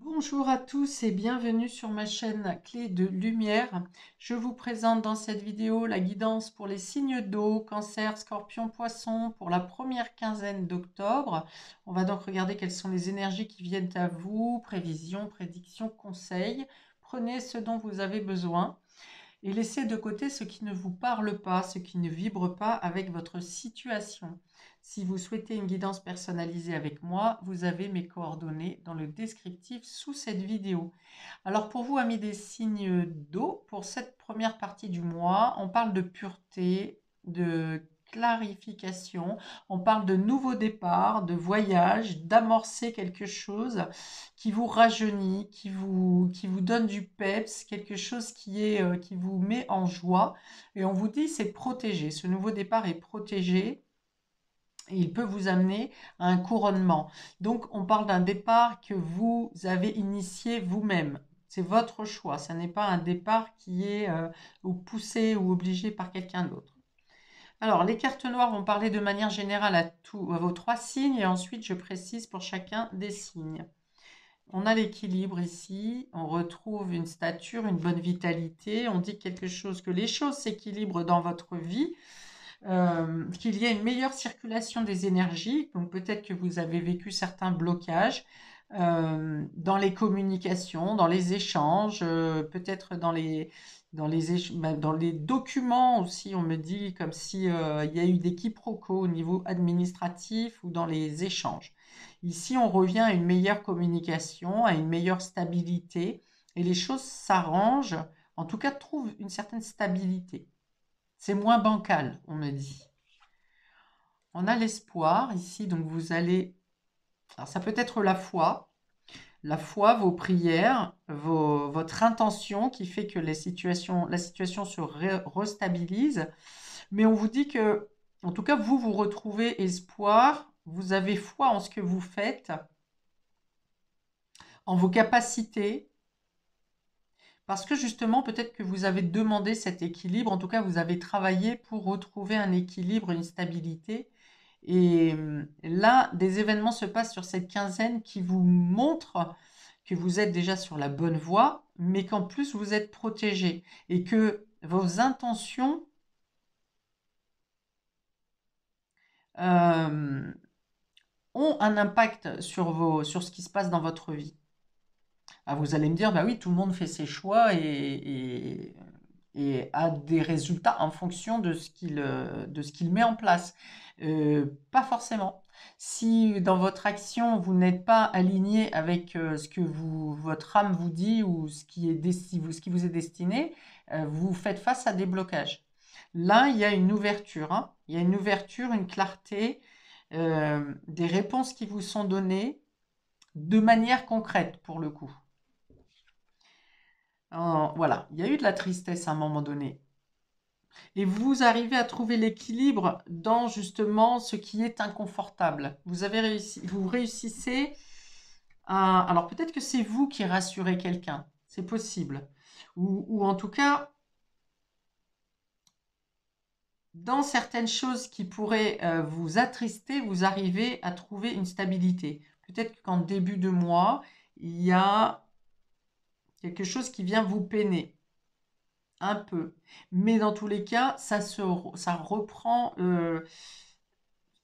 Bonjour à tous et bienvenue sur ma chaîne Clé de Lumière. Je vous présente dans cette vidéo la guidance pour les signes d'eau, Cancer, Scorpion, Poisson pour la première quinzaine d'octobre. On va donc regarder quelles sont les énergies qui viennent à vous, prévisions, prédictions, conseils. Prenez ce dont vous avez besoin et laissez de côté ce qui ne vous parle pas, ce qui ne vibre pas avec votre situation. Si vous souhaitez une guidance personnalisée avec moi, vous avez mes coordonnées dans le descriptif sous cette vidéo. Alors pour vous, amis des signes d'eau, pour cette première partie du mois, on parle de pureté, de clarification, on parle de nouveau départ, de voyage, d'amorcer quelque chose qui vous rajeunit, qui vous donne du peps, quelque chose qui vous met en joie. Et on vous dit c'est protégé, ce nouveau départ est protégé. Et il peut vous amener à un couronnement. Donc, on parle d'un départ que vous avez initié vous-même. C'est votre choix. Ce n'est pas un départ qui est ou poussé ou obligé par quelqu'un d'autre. Alors, les cartes noires vont parler de manière générale à vos trois signes et ensuite je précise pour chacun des signes. On a l'équilibre ici, on retrouve une stature, une bonne vitalité, on dit quelque chose, que les choses s'équilibrent dans votre vie, qu'il y a une meilleure circulation des énergies, donc peut-être que vous avez vécu certains blocages dans les communications, dans les échanges, peut-être dans les documents aussi, on me dit comme si il y a eu des quiproquos au niveau administratif ou dans les échanges. Ici, on revient à une meilleure communication, à une meilleure stabilité, et les choses s'arrangent, en tout cas trouvent une certaine stabilité. C'est moins bancal, on me dit. On a l'espoir ici, donc vous allez... Alors ça peut être la foi, vos prières, votre intention qui fait que la situation se restabilise. Mais on vous dit que, en tout cas, vous retrouvez espoir, vous avez foi en ce que vous faites, en vos capacités, parce que justement, peut-être que vous avez demandé cet équilibre, en tout cas, vous avez travaillé pour retrouver un équilibre, une stabilité. Et là, des événements se passent sur cette quinzaine qui vous montrent que vous êtes déjà sur la bonne voie, mais qu'en plus vous êtes protégé et que vos intentions euh, ont un impact sur ce qui se passe dans votre vie. Ah, vous allez me dire, bah oui, tout le monde fait ses choix et a des résultats en fonction de ce qu'il met en place. Pas forcément. Si dans votre action, vous n'êtes pas aligné avec ce que votre âme vous dit ou ce qui vous est destiné, vous faites face à des blocages. Là, il y a une ouverture, hein. Il y a une ouverture, une clarté, des réponses qui vous sont données de manière concrète pour le coup. Voilà, il y a eu de la tristesse à un moment donné. Et vous arrivez à trouver l'équilibre dans justement ce qui est inconfortable. Vous réussissez à... Alors peut-être que c'est vous qui rassurez quelqu'un, c'est possible. Ou en tout cas, dans certaines choses qui pourraient vous attrister, vous arrivez à trouver une stabilité. Peut-être qu'en début de mois, il y a quelque chose qui vient vous peiner. Un peu. Mais dans tous les cas, ça reprend,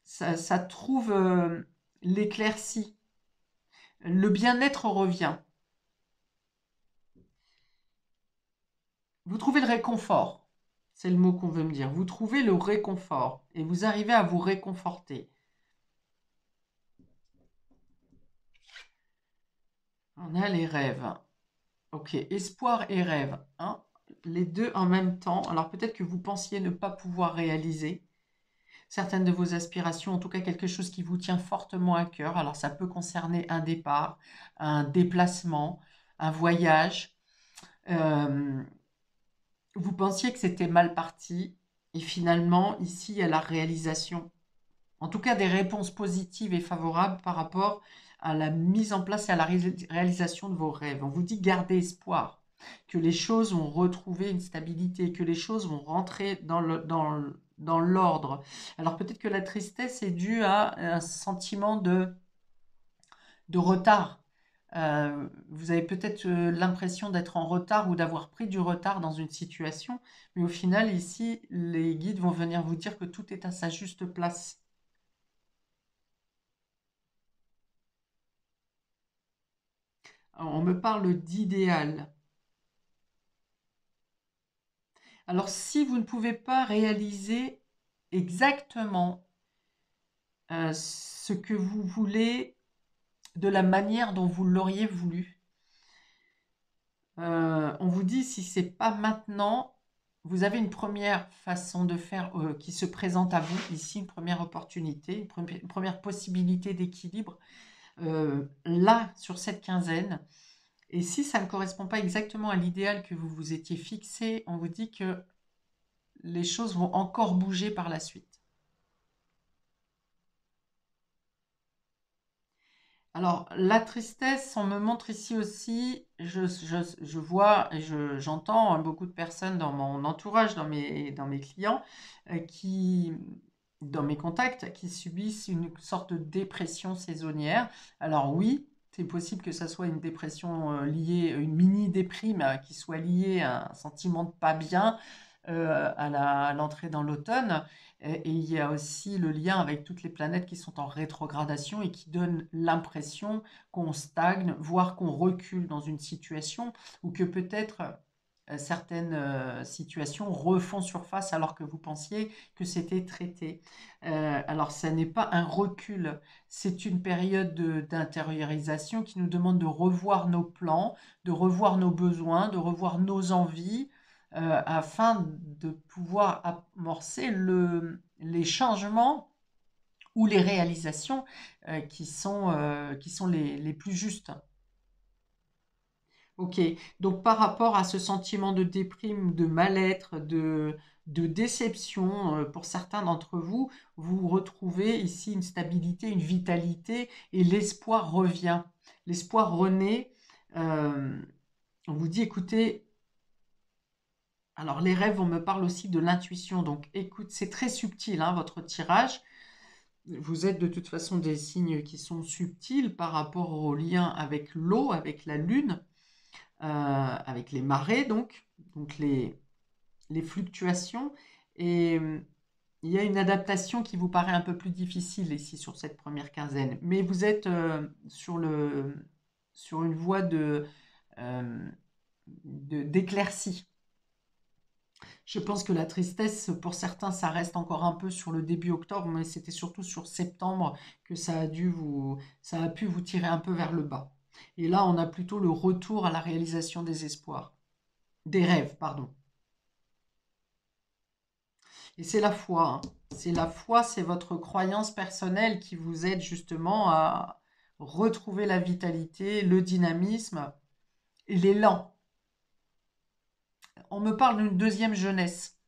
ça trouve l'éclaircie. Le bien-être revient. Vous trouvez le réconfort. C'est le mot qu'on veut me dire. Vous trouvez le réconfort et vous arrivez à vous réconforter. On a les rêves. Ok, espoir et rêve, hein, les deux en même temps. Alors peut-être que vous pensiez ne pas pouvoir réaliser certaines de vos aspirations, en tout cas quelque chose qui vous tient fortement à cœur. Alors ça peut concerner un départ, un déplacement, un voyage. Euh, vous pensiez que c'était mal parti et finalement ici il y a la réalisation. En tout cas des réponses positives et favorables par rapport à la mise en place et à la réalisation de vos rêves. On vous dit gardez espoir, que les choses vont retrouver une stabilité, que les choses vont rentrer dans l'ordre. Alors peut-être que la tristesse est due à un sentiment de retard, Vous avez peut-être l'impression d'être en retard ou d'avoir pris du retard dans une situation, mais au final, ici, les guides vont venir vous dire que tout est à sa juste place. Alors, on me parle d'idéal. Alors, si vous ne pouvez pas réaliser exactement ce que vous voulez de la manière dont vous l'auriez voulu, on vous dit si c'est pas maintenant, vous avez une première façon de faire qui se présente à vous, ici une première opportunité, une première possibilité d'équilibre, là, sur cette quinzaine. Et si ça ne correspond pas exactement à l'idéal que vous vous étiez fixé, on vous dit que les choses vont encore bouger par la suite. Alors, la tristesse, on me montre ici aussi, je vois et j'entends beaucoup de personnes dans mon entourage, dans mes clients, qui, dans mes contacts, qui subissent une sorte de dépression saisonnière. Alors oui, c'est possible que ça soit une dépression liée, une mini-déprime qui soit liée à un sentiment de pas bien à l'entrée dans l'automne. Et il y a aussi le lien avec toutes les planètes qui sont en rétrogradation et qui donnent l'impression qu'on stagne, voire qu'on recule dans une situation ou que peut-être certaines situations refont surface alors que vous pensiez que c'était traité. Alors, ça n'est pas un recul, c'est une période d'intériorisation qui nous demande de revoir nos plans, de revoir nos besoins, de revoir nos envies, afin de pouvoir amorcer les changements ou les réalisations qui sont les plus justes. Ok, donc par rapport à ce sentiment de déprime, de mal-être, de déception, pour certains d'entre vous, vous retrouvez ici une stabilité, une vitalité et l'espoir revient. L'espoir renaît. euh, on vous dit, écoutez, alors les rêves, on me parle aussi de l'intuition, donc écoute, c'est très subtil, hein, votre tirage. Vous êtes de toute façon des signes qui sont subtils par rapport au lien avec l'eau, avec la lune, avec les marées, donc les fluctuations. Et il y a une adaptation qui vous paraît un peu plus difficile ici sur cette première quinzaine, mais vous êtes sur une voie euh, d'éclaircie. Je pense que la tristesse, pour certains, ça reste encore un peu sur le début octobre, mais c'était surtout sur septembre que ça a pu vous tirer un peu vers le bas. Et là, on a plutôt le retour à la réalisation des espoirs, des rêves, pardon. Et c'est la foi, hein. C'est la foi, c'est votre croyance personnelle qui vous aide justement à retrouver la vitalité, le dynamisme et l'élan. On me parle d'une deuxième jeunesse.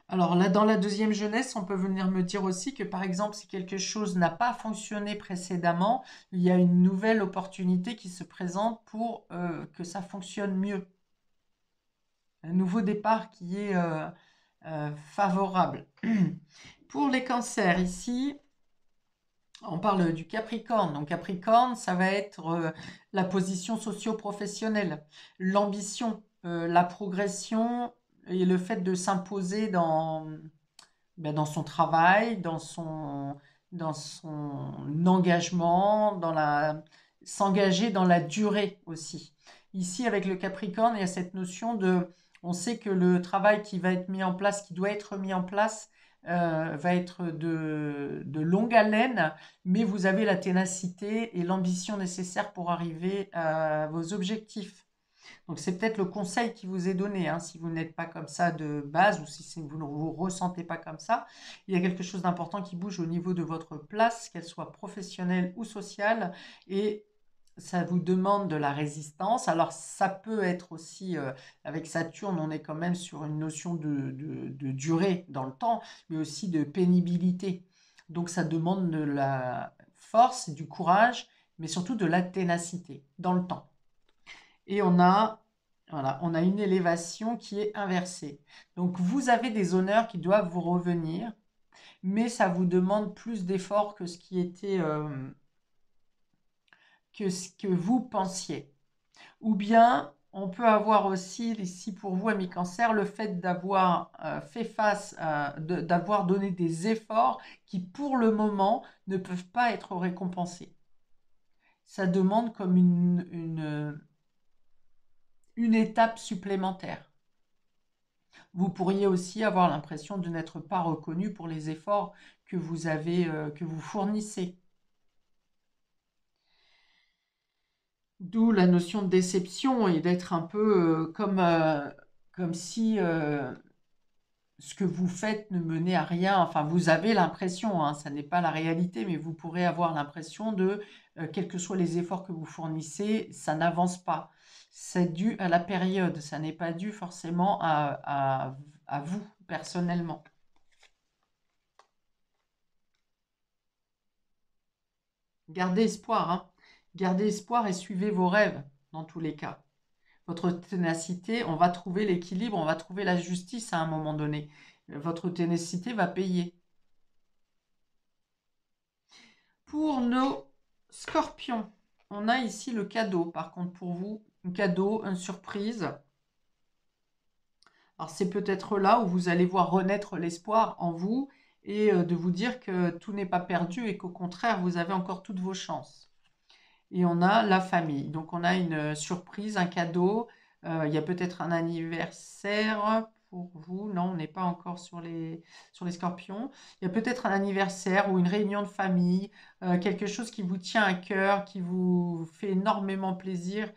Alors là, dans la deuxième jeunesse, on peut venir me dire aussi que par exemple, si quelque chose n'a pas fonctionné précédemment, il y a une nouvelle opportunité qui se présente pour que ça fonctionne mieux. Un nouveau départ qui est favorable. Pour les cancers, ici, on parle du Capricorne. Donc Capricorne, ça va être la position socio-professionnelle, l'ambition, la progression et le fait de s'imposer dans son travail, dans son engagement, s'engager dans la durée aussi. Ici, avec le Capricorne, il y a cette notion on sait que le travail qui va être mis en place, qui doit être mis en place, va être de longue haleine, mais vous avez la ténacité et l'ambition nécessaire pour arriver à vos objectifs. Donc c'est peut-être le conseil qui vous est donné, hein, si vous n'êtes pas comme ça de base ou si vous ne vous ressentez pas comme ça. Il y a quelque chose d'important qui bouge au niveau de votre place, qu'elle soit professionnelle ou sociale, et ça vous demande de la résistance. Alors ça peut être aussi, avec Saturne, on est quand même sur une notion de durée dans le temps, mais aussi de pénibilité. Donc ça demande de la force, du courage, mais surtout de la ténacité dans le temps. Et voilà, on a une élévation qui est inversée. Donc vous avez des honneurs qui doivent vous revenir, mais ça vous demande plus d'efforts que que ce que vous pensiez. Ou bien, on peut avoir aussi, ici pour vous, amis cancer, le fait d'avoir fait face, d'avoir donné des efforts qui, pour le moment, ne peuvent pas être récompensés. Ça demande comme une étape supplémentaire. Vous pourriez aussi avoir l'impression de n'être pas reconnu pour les efforts que vous avez, que vous fournissez. D'où la notion de déception et d'être un peu comme si ce que vous faites ne menait à rien. Enfin, vous avez l'impression, hein, ça n'est pas la réalité, mais vous pourrez avoir l'impression de, quels que soient les efforts que vous fournissez, ça n'avance pas. C'est dû à la période, ça n'est pas dû forcément à vous personnellement. Gardez espoir, hein. Gardez espoir et suivez vos rêves dans tous les cas. Votre ténacité, on va trouver l'équilibre, on va trouver la justice à un moment donné. Votre ténacité va payer. Pour nos scorpions, on a ici le cadeau. Par contre, pour vous, un cadeau, une surprise. Alors, c'est peut-être là où vous allez voir renaître l'espoir en vous et de vous dire que tout n'est pas perdu et qu'au contraire, vous avez encore toutes vos chances. Et on a la famille. Donc, on a une surprise, un cadeau. Il y a peut-être un anniversaire pour vous. Non, on n'est pas encore sur les scorpions. Il y a peut-être un anniversaire ou une réunion de famille, quelque chose qui vous tient à cœur, qui vous fait énormément plaisir.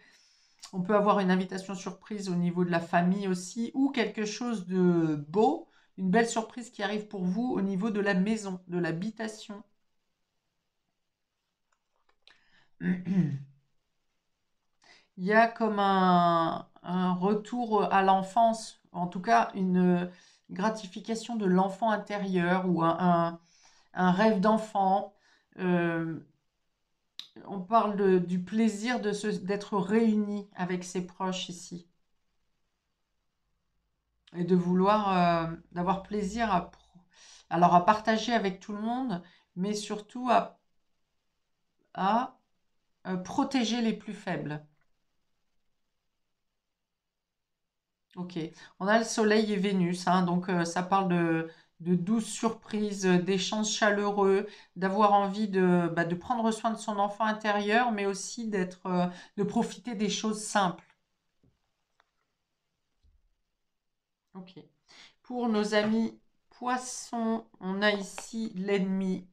On peut avoir une invitation surprise au niveau de la famille aussi, ou quelque chose de beau, une belle surprise qui arrive pour vous au niveau de la maison, de l'habitation. Il y a comme un retour à l'enfance, en tout cas une gratification de l'enfant intérieur ou un rêve d'enfant. Euh, on parle du plaisir d'être réuni avec ses proches ici et de vouloir, d'avoir plaisir alors à partager avec tout le monde, mais surtout à protéger les plus faibles. Ok, on a le Soleil et Vénus, hein, donc ça parle de douces surprises, d'échanges chaleureux, d'avoir envie de prendre soin de son enfant intérieur, mais aussi de profiter des choses simples. Ok. Pour nos amis poissons, on a ici l'ennemi.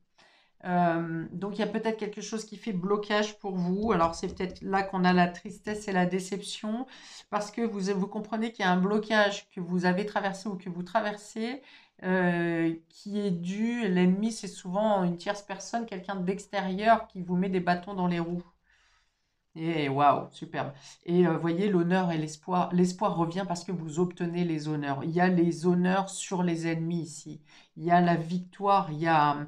Donc il y a peut-être quelque chose qui fait blocage pour vous. Alors c'est peut-être là qu'on a la tristesse et la déception, parce que vous comprenez qu'il y a un blocage que vous avez traversé ou que vous traversez, qui est dû, l'ennemi c'est souvent une tierce personne, quelqu'un d'extérieur qui vous met des bâtons dans les roues. Et waouh, superbe. Et voyez, l'honneur et l'espoir. L'espoir revient parce que vous obtenez les honneurs. Il y a les honneurs sur les ennemis ici. Il y a la victoire. Il y a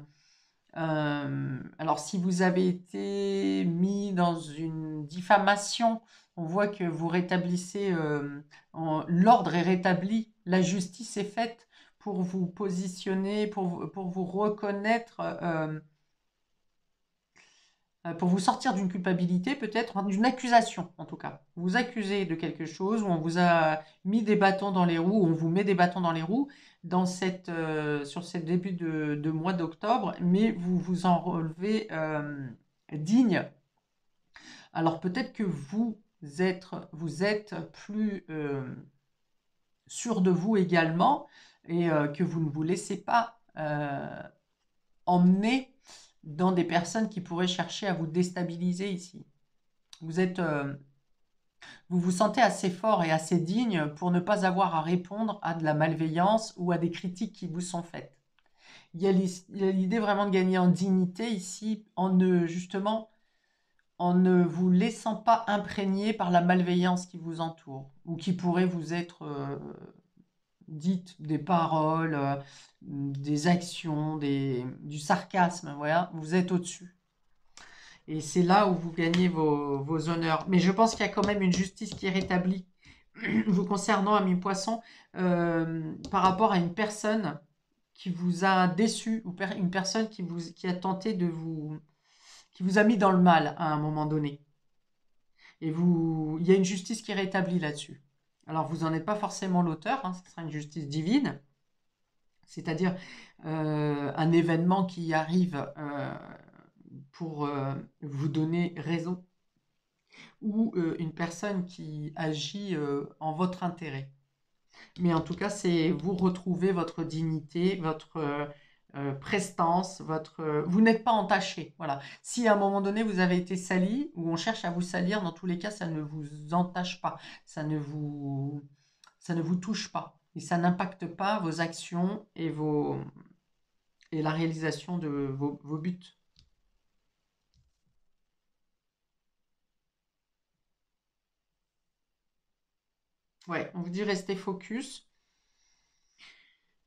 alors, si vous avez été mis dans une diffamation, on voit que vous rétablissez, l'ordre est rétabli, la justice est faite pour vous positionner, pour vous reconnaître, pour vous sortir d'une culpabilité peut-être, enfin, d'une accusation en tout cas. Vous vous accusez de quelque chose, où on vous a mis des bâtons dans les roues, on vous met des bâtons dans les roues sur ce début de mois d'octobre, mais vous vous en relevez digne. Alors peut-être que vous êtes plus sûr de vous également et que vous ne vous laissez pas emmener dans des personnes qui pourraient chercher à vous déstabiliser ici. Vous vous sentez assez fort et assez digne pour ne pas avoir à répondre à de la malveillance ou à des critiques qui vous sont faites. Il y a l'idée vraiment de gagner en dignité ici, justement, en ne vous laissant pas imprégner par la malveillance qui vous entoure ou qui pourrait vous être dite, des paroles, des actions, du sarcasme. Voilà, vous êtes au-dessus. Et c'est là où vous gagnez vos honneurs. Mais je pense qu'il y a quand même une justice qui est rétablie vous concernant, ami poisson, par rapport à une personne qui vous a déçu ou une personne qui a tenté qui vous a mis dans le mal à un moment donné. Et il y a une justice qui est rétablie là-dessus. Alors, vous n'en êtes pas forcément l'auteur, hein, ce sera une justice divine, c'est-à-dire un événement qui arrive pour vous donner raison, ou une personne qui agit en votre intérêt. Mais en tout cas, c'est vous retrouver votre dignité, votre prestance, vous n'êtes pas entaché. Voilà. Si à un moment donné vous avez été sali ou on cherche à vous salir, dans tous les cas, ça ne vous entache pas, ça ne vous touche pas et ça n'impacte pas vos actions et la réalisation de vos buts. Ouais, on vous dit restez focus.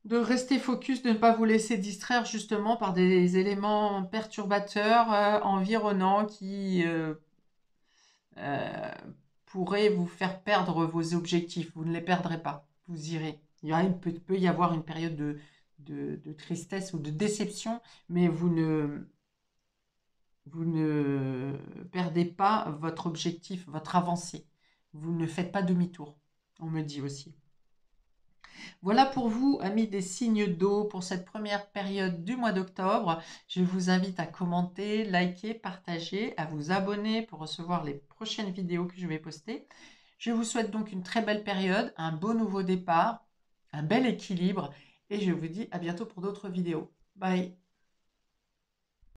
De rester focus, de ne pas vous laisser distraire justement par des éléments perturbateurs environnants qui euh, pourraient vous faire perdre vos objectifs. Vous ne les perdrez pas, vous irez. Peut y avoir une période de tristesse ou de déception, mais vous ne perdez pas votre objectif, votre avancée. Vous ne faites pas demi-tour, on me dit aussi. Voilà pour vous, amis des signes d'eau, pour cette première période du mois d'octobre. Je vous invite à commenter, liker, partager, à vous abonner pour recevoir les prochaines vidéos que je vais poster. Je vous souhaite donc une très belle période, un beau nouveau départ, un bel équilibre et je vous dis à bientôt pour d'autres vidéos. Bye!